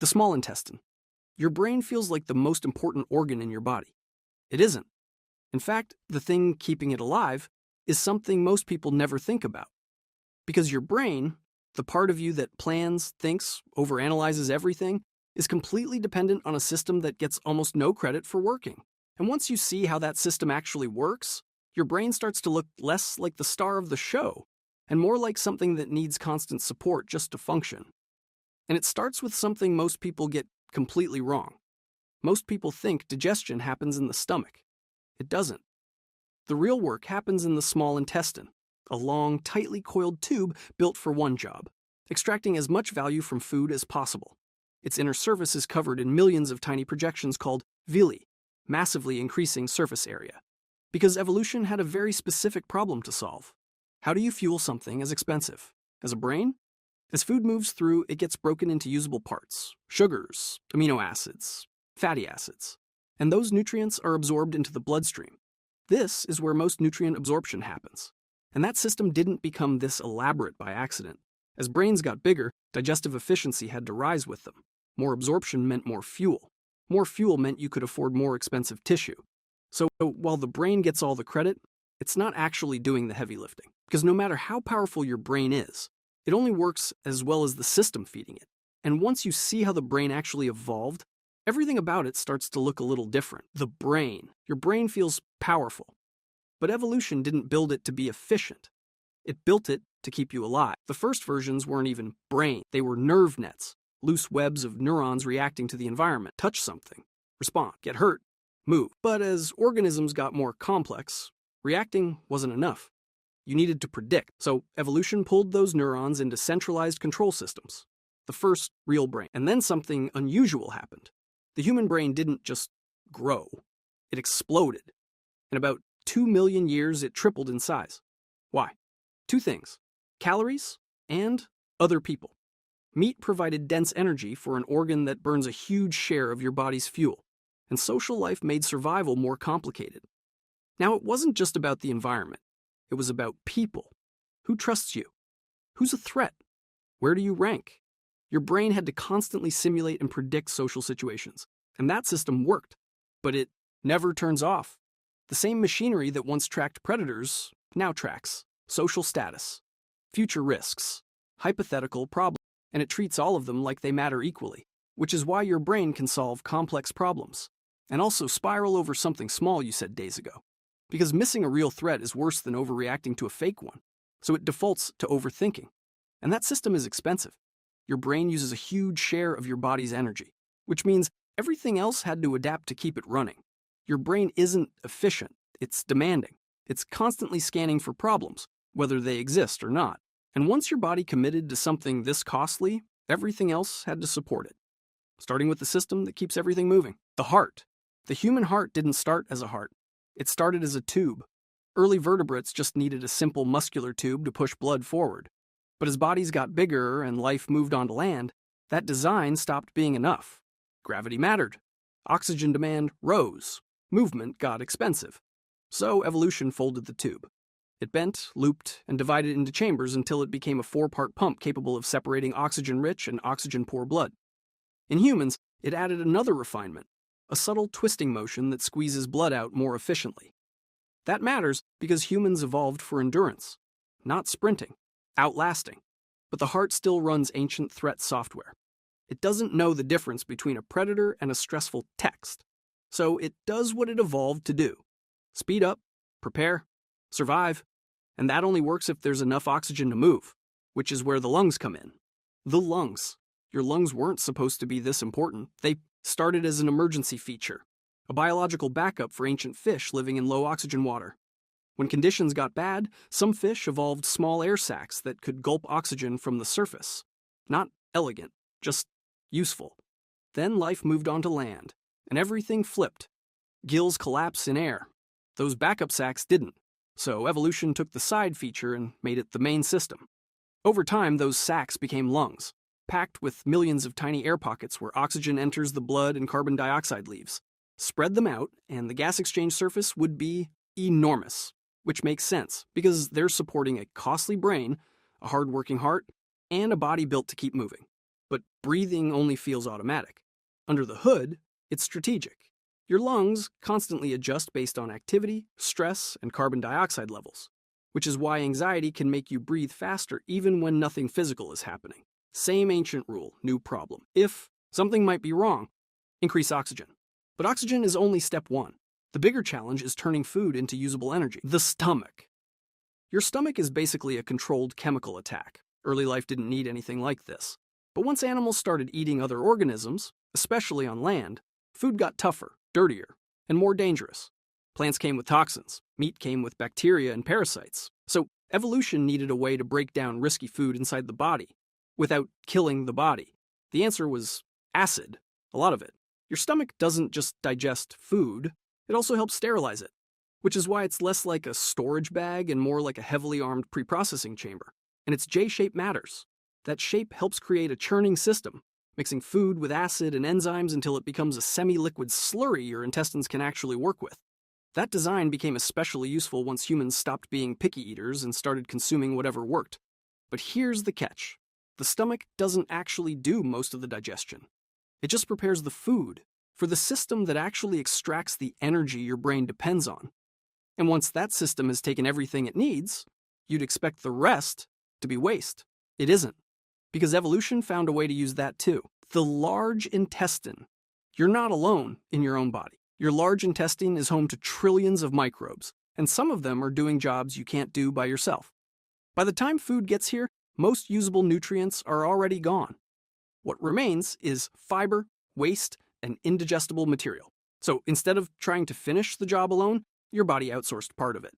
The small intestine. Your brain feels like the most important organ in your body. It isn't. In fact, the thing keeping it alive is something most people never think about. Because your brain, the part of you that plans, thinks, overanalyzes everything, is completely dependent on a system that gets almost no credit for working. And once you see how that system actually works, your brain starts to look less like the star of the show and more like something that needs constant support just to function. And it starts with something most people get completely wrong. Most people think digestion happens in the stomach. It doesn't. The real work happens in the small intestine, a long, tightly coiled tube built for one job, extracting as much value from food as possible. Its inner surface is covered in millions of tiny projections called villi, massively increasing surface area. Because evolution had a very specific problem to solve. How do you fuel something as expensive as a brain? As food moves through, it gets broken into usable parts, sugars, amino acids, fatty acids, and those nutrients are absorbed into the bloodstream. This is where most nutrient absorption happens. And that system didn't become this elaborate by accident. As brains got bigger, digestive efficiency had to rise with them. More absorption meant more fuel. More fuel meant you could afford more expensive tissue. So while the brain gets all the credit, it's not actually doing the heavy lifting. Because no matter how powerful your brain is, it only works as well as the system feeding it. And once you see how the brain actually evolved, everything about it starts to look a little different. The brain. Your brain feels powerful. But evolution didn't build it to be efficient. It built it to keep you alive. The first versions weren't even brain. They were nerve nets, loose webs of neurons reacting to the environment. Touch something, respond, get hurt, move. But as organisms got more complex, reacting wasn't enough. You needed to predict. So evolution pulled those neurons into centralized control systems, the first real brain. And then something unusual happened. The human brain didn't just grow. It exploded. In about 2 million years, it tripled in size. Why? Two things: calories and other people. Meat provided dense energy for an organ that burns a huge share of your body's fuel, and social life made survival more complicated. Now, it wasn't just about the environment. It was about people. Who trusts you? Who's a threat? Where do you rank? Your brain had to constantly simulate and predict social situations, and that system worked, but it never turns off. The same machinery that once tracked predators now tracks social status, future risks, hypothetical problems, and it treats all of them like they matter equally, which is why your brain can solve complex problems and also spiral over something small you said days ago. Because missing a real threat is worse than overreacting to a fake one, so it defaults to overthinking. And that system is expensive. Your brain uses a huge share of your body's energy, which means everything else had to adapt to keep it running. Your brain isn't efficient, it's demanding. It's constantly scanning for problems, whether they exist or not. And once your body committed to something this costly, everything else had to support it. Starting with the system that keeps everything moving. The heart. The human heart didn't start as a heart. It started as a tube. Early vertebrates just needed a simple muscular tube to push blood forward. But as bodies got bigger and life moved onto land, that design stopped being enough. Gravity mattered. Oxygen demand rose. Movement got expensive. So evolution folded the tube. It bent, looped, and divided into chambers until it became a 4-part pump capable of separating oxygen-rich and oxygen-poor blood. In humans, it added another refinement, a subtle twisting motion that squeezes blood out more efficiently. That matters because humans evolved for endurance, not sprinting, outlasting. But the heart still runs ancient threat software. It doesn't know the difference between a predator and a stressful text. So it does what it evolved to do. Speed up, prepare, survive. And that only works if there's enough oxygen to move, which is where the lungs come in. The lungs. Your lungs weren't supposed to be this important. They started as an emergency feature, a biological backup for ancient fish living in low oxygen water. When conditions got bad, some fish evolved small air sacs that could gulp oxygen from the surface. Not elegant, just useful. Then life moved onto land, and everything flipped. Gills collapse in air. Those backup sacs didn't, so evolution took the side feature and made it the main system. Over time, those sacs became lungs, packed with millions of tiny air pockets where oxygen enters the blood and carbon dioxide leaves. Spread them out, and the gas exchange surface would be enormous, which makes sense because they're supporting a costly brain, a hard-working heart, and a body built to keep moving. but breathing only feels automatic. Under the hood, it's strategic. Your lungs constantly adjust based on activity, stress, and carbon dioxide levels, which is why anxiety can make you breathe faster even when nothing physical is happening. Same ancient rule, new problem. If something might be wrong, increase oxygen. But oxygen is only step one. The bigger challenge is turning food into usable energy. The stomach. Your stomach is basically a controlled chemical attack. Early life didn't need anything like this. But once animals started eating other organisms, especially on land, food got tougher, dirtier, and more dangerous. Plants came with toxins, meat came with bacteria and parasites. So evolution needed a way to break down risky food inside the body without killing the body. The answer was acid, a lot of it. Your stomach doesn't just digest food, it also helps sterilize it, which is why it's less like a storage bag and more like a heavily armed pre-processing chamber. And its J-shape matters. That shape helps create a churning system, mixing food with acid and enzymes until it becomes a semi-liquid slurry your intestines can actually work with. That design became especially useful once humans stopped being picky eaters and started consuming whatever worked. But here's the catch. The stomach doesn't actually do most of the digestion. It just prepares the food for the system that actually extracts the energy your brain depends on. And once that system has taken everything it needs, you'd expect the rest to be waste. It isn't, because evolution found a way to use that too. The large intestine. You're not alone in your own body. Your large intestine is home to trillions of microbes, and some of them are doing jobs you can't do by yourself. By the time food gets here, most usable nutrients are already gone. What remains is fiber, waste, and indigestible material. So instead of trying to finish the job alone, your body outsourced part of it.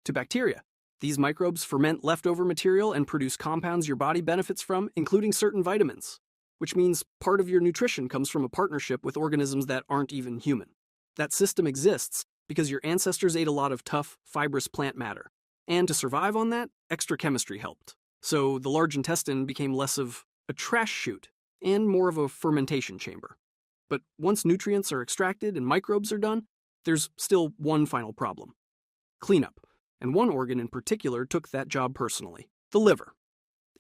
To bacteria, these microbes ferment leftover material and produce compounds your body benefits from, including certain vitamins, which means part of your nutrition comes from a partnership with organisms that aren't even human. That system exists because your ancestors ate a lot of tough, fibrous plant matter. And to survive on that, extra chemistry helped. So the large intestine became less of a trash chute and more of a fermentation chamber. But once nutrients are extracted and microbes are done, there's still one final problem. Cleanup. And one organ in particular took that job personally. The liver.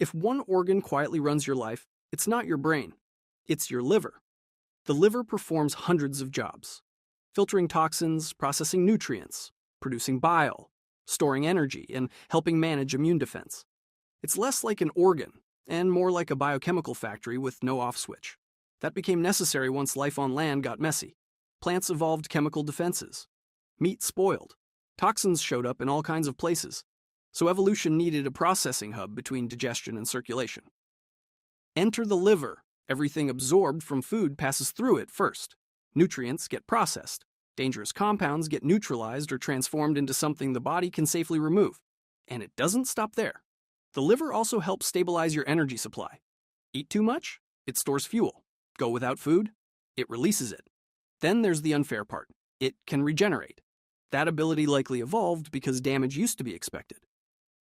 If one organ quietly runs your life, it's not your brain. It's your liver. The liver performs hundreds of jobs. Filtering toxins, processing nutrients, producing bile, storing energy, and helping manage immune defense. It's less like an organ and more like a biochemical factory with no off switch. That became necessary once life on land got messy. Plants evolved chemical defenses. Meat spoiled. Toxins showed up in all kinds of places. So evolution needed a processing hub between digestion and circulation. Enter the liver. Everything absorbed from food passes through it first. Nutrients get processed. Dangerous compounds get neutralized or transformed into something the body can safely remove. And it doesn't stop there. The liver also helps stabilize your energy supply. Eat too much? It stores fuel. Go without food? It releases it. Then there's the unfair part. It can regenerate. That ability likely evolved because damage used to be expected.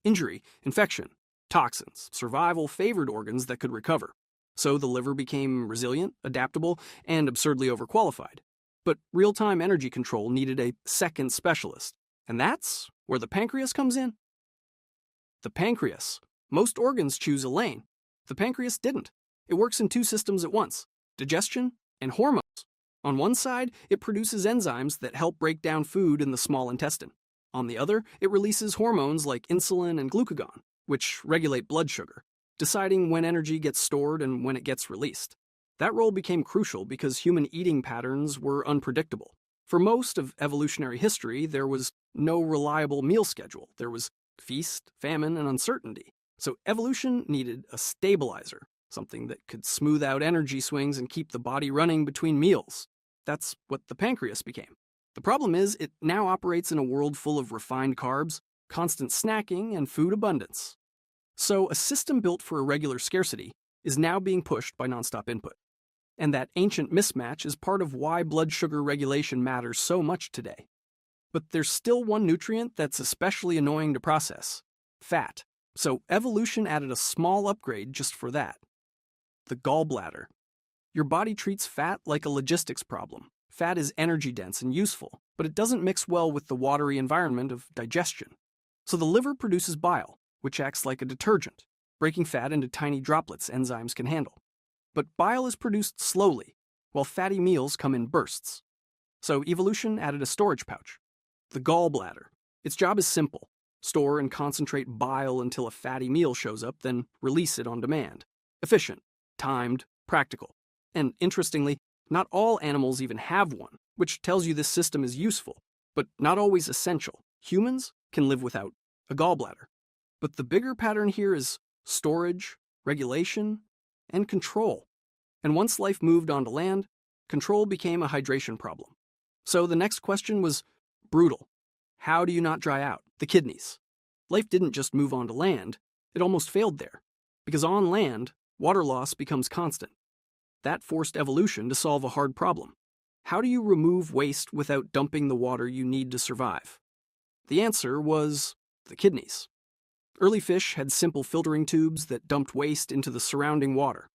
Injury, infection, toxins, survival favored organs that could recover. So the liver became resilient, adaptable, and absurdly overqualified. But real-time energy control needed a second specialist. And that's where the pancreas comes in. The pancreas. Most organs choose a lane. The pancreas didn't. It works in two systems at once: digestion and hormones. On one side, it produces enzymes that help break down food in the small intestine. On the other, it releases hormones like insulin and glucagon, which regulate blood sugar, deciding when energy gets stored and when it gets released. That role became crucial because human eating patterns were unpredictable. For most of evolutionary history, there was no reliable meal schedule. There was feast, famine, and uncertainty. So evolution needed a stabilizer, something that could smooth out energy swings and keep the body running between meals. That's what the pancreas became. The problem is, it now operates in a world full of refined carbs, constant snacking, and food abundance. So a system built for irregular scarcity is now being pushed by nonstop input. And that ancient mismatch is part of why blood sugar regulation matters so much today. But there's still one nutrient that's especially annoying to process: fat. So evolution added a small upgrade just for that. The gallbladder. Your body treats fat like a logistics problem. Fat is energy-dense and useful, but it doesn't mix well with the watery environment of digestion. So the liver produces bile, which acts like a detergent, breaking fat into tiny droplets enzymes can handle. but bile is produced slowly, while fatty meals come in bursts. So evolution added a storage pouch, the gallbladder. Its job is simple: store and concentrate bile until a fatty meal shows up, then release it on demand. Efficient, timed, practical. And interestingly, not all animals even have one, which tells you this system is useful, but not always essential. Humans can live without a gallbladder. But the bigger pattern here is storage, regulation, and control. And once life moved onto land, control became a hydration problem. So the next question was brutal. How do you not dry out? The kidneys. Life didn't just move onto land, it almost failed there. Because on land, water loss becomes constant. That forced evolution to solve a hard problem. How do you remove waste without dumping the water you need to survive? The answer was the kidneys. Early fish had simple filtering tubes that dumped waste into the surrounding water.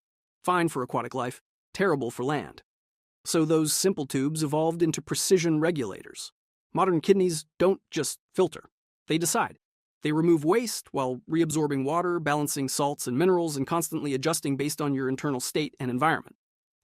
Fine for aquatic life, terrible for land. So those simple tubes evolved into precision regulators. Modern kidneys don't just filter, they decide. They remove waste while reabsorbing water, balancing salts and minerals, and constantly adjusting based on your internal state and environment.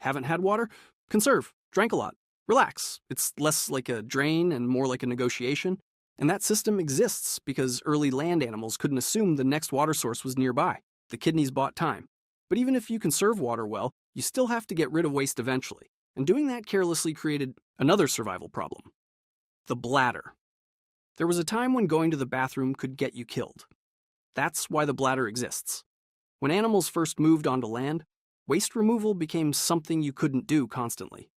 Haven't had water? Conserve. Drank a lot. Relax. It's less like a drain and more like a negotiation. And that system exists because early land animals couldn't assume the next water source was nearby. The kidneys bought time. But even if you conserve water well, you still have to get rid of waste eventually. And doing that carelessly created another survival problem: the bladder. There was a time when going to the bathroom could get you killed. That's why the bladder exists. When animals first moved onto land, waste removal became something you couldn't do constantly.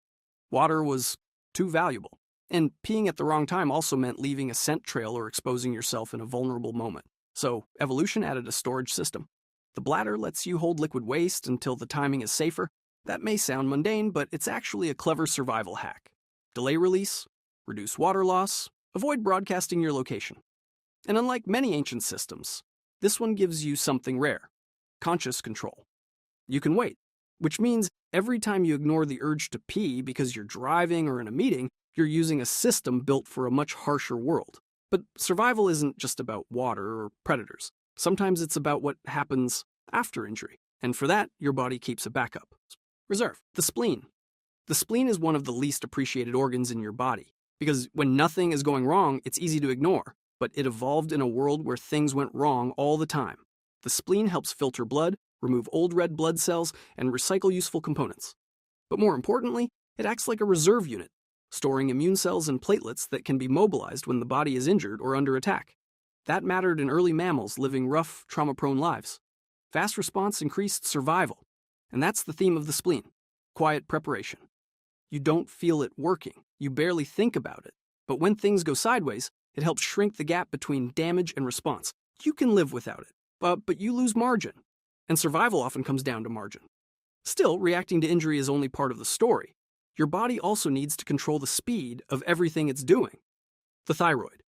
Water was too valuable, and peeing at the wrong time also meant leaving a scent trail or exposing yourself in a vulnerable moment. So evolution added a storage system. The bladder lets you hold liquid waste until the timing is safer. That may sound mundane, but it's actually a clever survival hack. Delay release, reduce water loss, avoid broadcasting your location. And unlike many ancient systems, this one gives you something rare: conscious control. You can wait, which means every time you ignore the urge to pee because you're driving or in a meeting, you're using a system built for a much harsher world. But survival isn't just about water or predators. Sometimes it's about what happens after injury. And for that, your body keeps a backup. Reserve. The spleen. The spleen is one of the least appreciated organs in your body, because when nothing is going wrong, it's easy to ignore. But it evolved in a world where things went wrong all the time. The spleen helps filter blood, remove old red blood cells, and recycle useful components. But more importantly, it acts like a reserve unit, storing immune cells and platelets that can be mobilized when the body is injured or under attack. That mattered in early mammals living rough, trauma-prone lives. Fast response increased survival. And that's the theme of the spleen: quiet preparation. You don't feel it working. You barely think about it. But when things go sideways, it helps shrink the gap between damage and response. You can live without it, but you lose margin. And survival often comes down to margin. Still, reacting to injury is only part of the story. Your body also needs to control the speed of everything it's doing. The thyroid.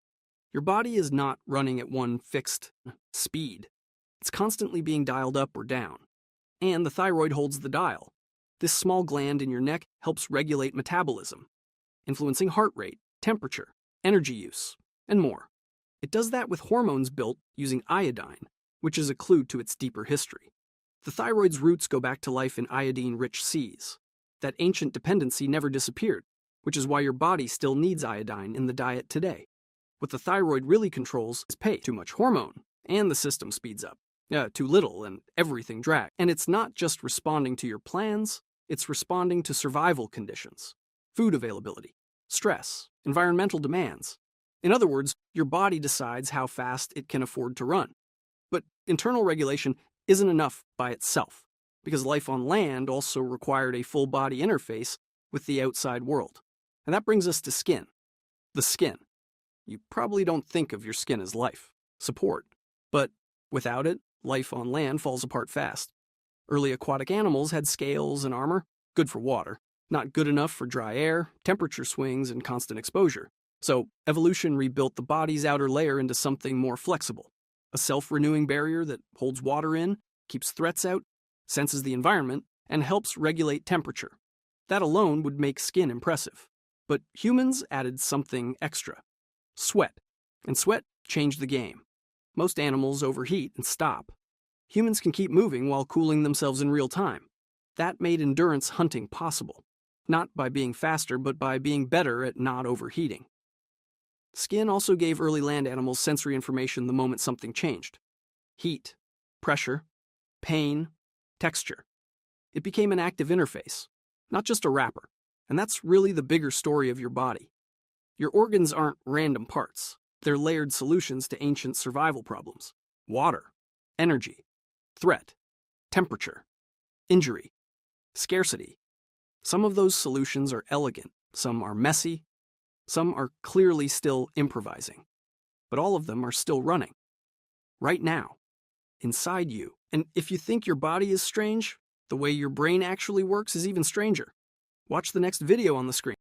Your body is not running at one fixed speed. It's constantly being dialed up or down. And the thyroid holds the dial. This small gland in your neck helps regulate metabolism, influencing heart rate, temperature, energy use, and more. It does that with hormones built using iodine, which is a clue to its deeper history. The thyroid's roots go back to life in iodine-rich seas. That ancient dependency never disappeared, which is why your body still needs iodine in the diet today. What the thyroid really controls is pace. Too much hormone, and the system speeds up. Too little, and everything drags. And it's not just responding to your plans, it's responding to survival conditions, food availability, stress, environmental demands. In other words, your body decides how fast it can afford to run. But internal regulation isn't enough by itself, because life on land also required a full-body interface with the outside world. And that brings us to skin. The skin. You probably don't think of your skin as life, support. But without it, life on land falls apart fast. Early aquatic animals had scales and armor, good for water, not good enough for dry air, temperature swings, and constant exposure. So evolution rebuilt the body's outer layer into something more flexible. A self-renewing barrier that holds water in, keeps threats out, senses the environment, and helps regulate temperature. That alone would make skin impressive. But humans added something extra: sweat. And sweat changed the game. Most animals overheat and stop. Humans can keep moving while cooling themselves in real time. That made endurance hunting possible, not by being faster, but by being better at not overheating. Skin also gave early land animals sensory information the moment something changed. Heat, pressure, pain, texture. It became an active interface, not just a wrapper. And that's really the bigger story of your body. Your organs aren't random parts. They're layered solutions to ancient survival problems. Water, energy, threat, temperature, injury, scarcity. Some of those solutions are elegant, some are messy, some are clearly still improvising. But all of them are still running. Right now, inside you. And if you think your body is strange, the way your brain actually works is even stranger. Watch the next video on the screen.